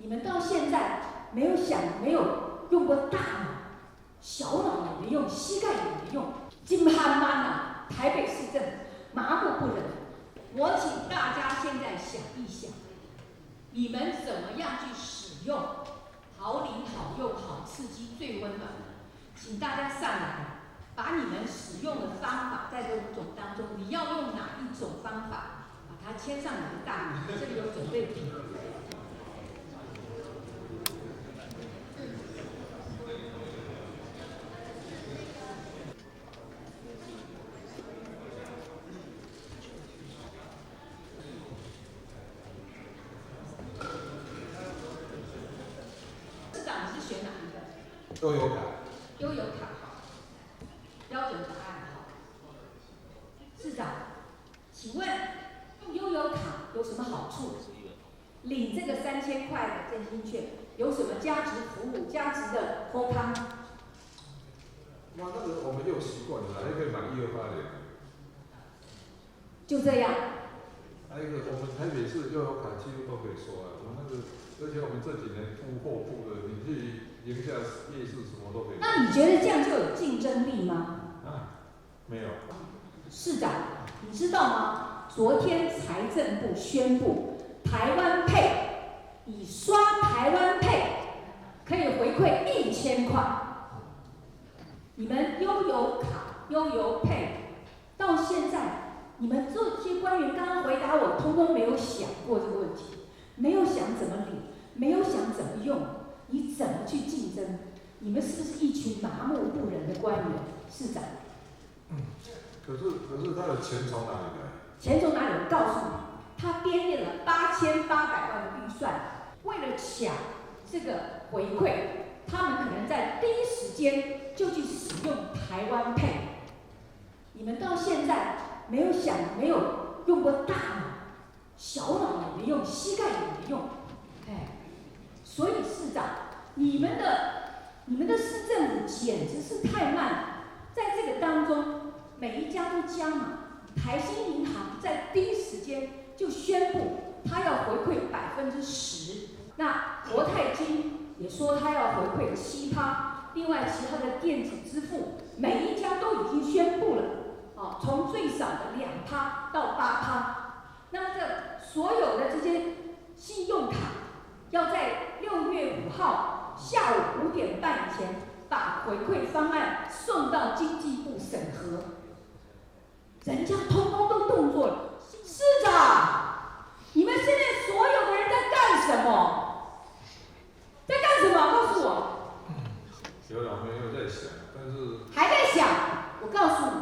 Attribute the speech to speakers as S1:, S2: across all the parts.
S1: 你们到现在没有用过大脑，小脑也没用，膝盖也没用，金憨憨啊！台北市政府麻木不仁。我请大家现在想一想，你们怎么样去使用好领好用好刺激最温暖的？请大家上来，把你们使用的方法在这5种当中，你要用哪一种方法，把它签上你的大名。这里有准备品。
S2: 悠游卡，
S1: 悠游卡好，标准答案好。市长，请问用悠游卡有什么好处？领这个3000块的振兴券有什么加值服务、加值的扣康？
S2: 那个我们就习惯了，还可以买128年。
S1: 就这样。
S2: 还有一个，我们台北市悠游卡几乎都可以刷啊。我们那个，而且我们这几年铺货铺的，你去宁夏夜市什么都可以。
S1: 那你觉得这样就有竞争力吗？
S2: 啊，没有。
S1: 市长，你知道吗？昨天财政部宣布，台湾配，你刷台湾配可以回馈1000块。你们悠游卡、悠游配到现在，你们这些官员刚刚回答我，通通没有想过这个问题，没有想怎么领，没有想怎么用，你怎么去竞争？你们是不是一群麻木不仁的官员？市长。
S2: 可是他的钱从哪里来？
S1: 钱从哪里？我告诉你，他编列了8800万的预算，为了抢这个回馈，他们可能在第一时间就去使用台湾配。你们到现在没有用过大脑，小脑也没用，膝盖也没用，所以市长，你们的市政府简直是太慢了。在这个当中，每一家都加码。台新银行在第一时间就宣布，它要回馈10%。那国泰金也说它要回馈7%。另外，其他的电子支付，每一家都已经宣布了，从最少的2%到8%。那么这所有的这些信用卡，要在6月5号下午5点半以前，把回馈方案送到经济部审核。人家通通都动作了，市长，你们现在所有的人在干什么？在干什么？告诉我。
S2: 有老没有在想，但是
S1: 还在想。我告诉你，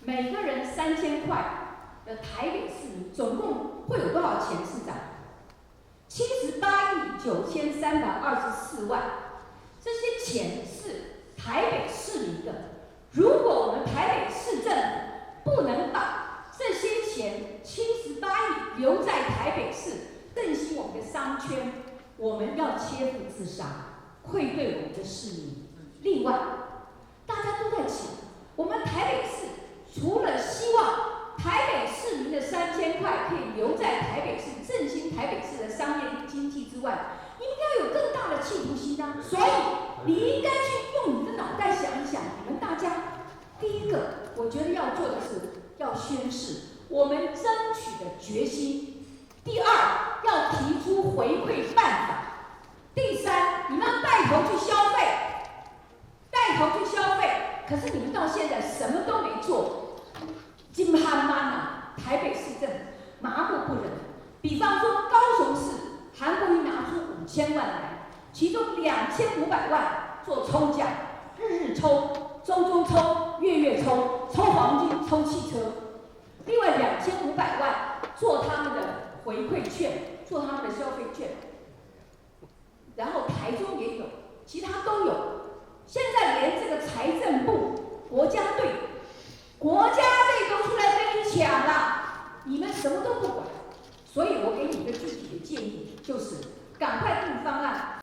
S1: 每个人3000块的台北市民，总共会有多少钱？市长，78亿9324万，这些钱是台北市民的。如果我们台北市政府不能把这些钱78亿留在台北市，振兴我们的商圈，我们要切腹自杀，愧对我们的市民。另外，大家都在讲，我们台北市除了希望台北市民的3000块可以留在台北市，振兴台北市的商业经济之外，你们要有更大的企图心啊！所以你应该去用你的脑袋想一想，你们大家。第一个，我觉得要做的是要宣示我们争取的决心；第二，要提出回馈办法；第三，你们要带头去消费，可是你们到现在什么都没做，金憨憨啊！台北市政府麻木不仁。比方说高雄市，韩国瑜拿出5000万来，其中2500万做抽奖，日抽、周抽、月抽，抽黄金、抽汽车。另外2500万做他们的回馈券，做他们的消费券。然后台中也有，其他都有。现在连这个财政部、国家队都出来跟你抢了，你们什么都不管。所以我给你一个具体的建议，就是赶快定方案。